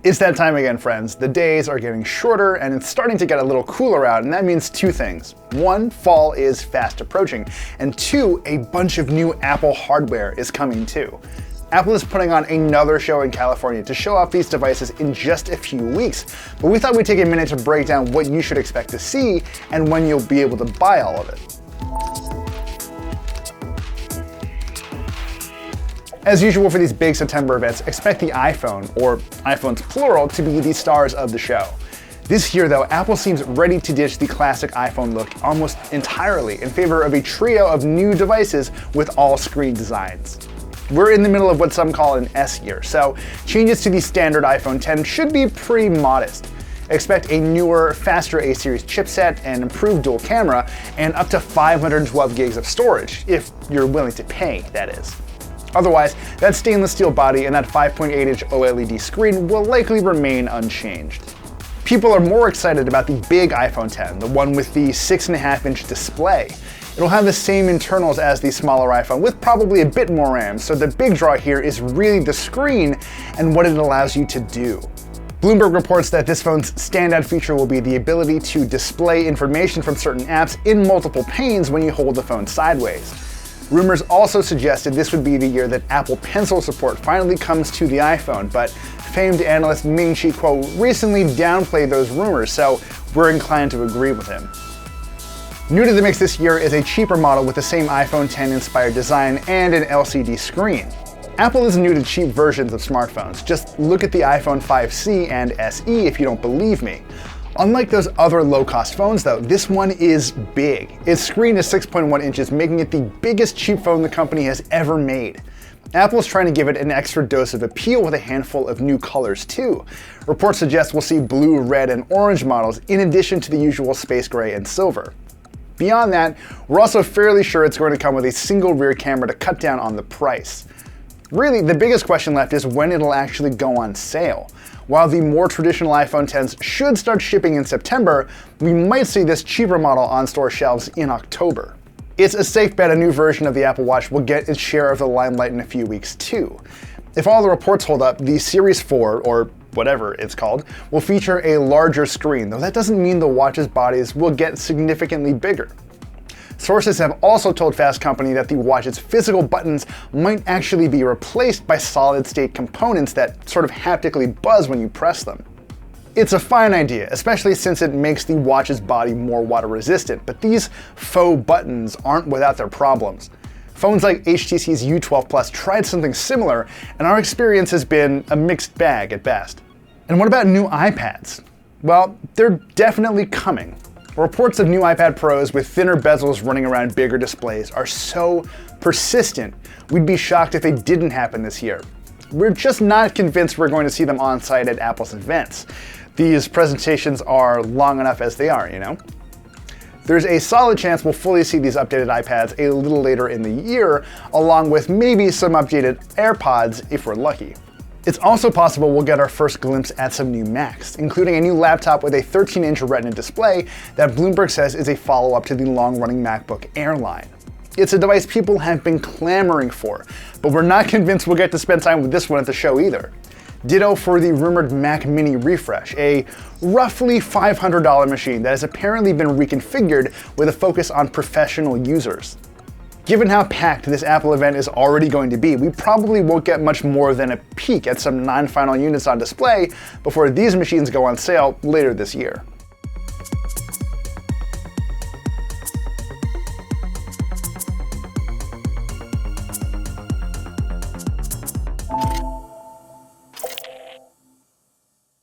It's that time again, friends. The days are getting shorter and it's starting to get a little cooler out, and that means two things. One, fall is fast approaching, and two, a bunch of new Apple hardware is coming too. Apple is putting on another show in California to show off these devices in just a few weeks, but we thought we'd take a minute to break down what you should expect to see and when you'll be able to buy all of it. As usual for these big September events, expect the iPhone, or iPhones plural, to be the stars of the show. This year though, Apple seems ready to ditch the classic iPhone look almost entirely in favor of a trio of new devices with all-screen designs. We're in the middle of what some call an S year, so changes to the standard iPhone X should be pretty modest. Expect a newer, faster A-series chipset, an improved dual camera, and up to 512 gigs of storage, if you're willing to pay, that is. Otherwise, that stainless steel body and that 5.8-inch OLED screen will likely remain unchanged. People are more excited about the big iPhone X, the one with the 6.5-inch display. It'll have the same internals as the smaller iPhone, with probably a bit more RAM, so the big draw here is really the screen and what it allows you to do. Bloomberg reports that this phone's standout feature will be the ability to display information from certain apps in multiple panes when you hold the phone sideways. Rumors also suggested this would be the year that Apple Pencil support finally comes to the iPhone, but famed analyst Ming-Chi Kuo recently downplayed those rumors, so we're inclined to agree with him. New to the mix this year is a cheaper model with the same iPhone X-inspired design and an LCD screen. Apple is new to cheap versions of smartphones. Just look at the iPhone 5C and SE if you don't believe me. Unlike those other low-cost phones though, this one is big. Its screen is 6.1 inches, making it the biggest cheap phone the company has ever made. Apple's trying to give it an extra dose of appeal with a handful of new colors too. Reports suggest we'll see blue, red, and orange models in addition to the usual space gray and silver. Beyond that, we're also fairly sure it's going to come with a single rear camera to cut down on the price. Really, the biggest question left is when it'll actually go on sale. While the more traditional iPhone Xs should start shipping in September, we might see this cheaper model on store shelves in October. It's a safe bet a new version of the Apple Watch will get its share of the limelight in a few weeks too. If all the reports hold up, the Series 4, or whatever it's called, will feature a larger screen, though that doesn't mean the watch's bodies will get significantly bigger. Sources have also told Fast Company that the watch's physical buttons might actually be replaced by solid-state components that sort of haptically buzz when you press them. It's a fine idea, especially since it makes the watch's body more water-resistant, but these faux buttons aren't without their problems. Phones like HTC's U12 Plus tried something similar, and our experience has been a mixed bag at best. And what about new iPads? Well, they're definitely coming. Reports of new iPad Pros with thinner bezels running around bigger displays are so persistent, we'd be shocked if they didn't happen this year. We're just not convinced we're going to see them on site at Apple's events. These presentations are long enough as they are, you know? There's a solid chance we'll fully see these updated iPads a little later in the year, along with maybe some updated AirPods if we're lucky. It's also possible we'll get our first glimpse at some new Macs, including a new laptop with a 13-inch Retina display that Bloomberg says is a follow-up to the long-running MacBook Air line. It's a device people have been clamoring for, but we're not convinced we'll get to spend time with this one at the show either. Ditto for the rumored Mac Mini refresh, a roughly $500 machine that has apparently been reconfigured with a focus on professional users. Given how packed this Apple event is already going to be, we probably won't get much more than a peek at some non-final units on display before these machines go on sale later this year.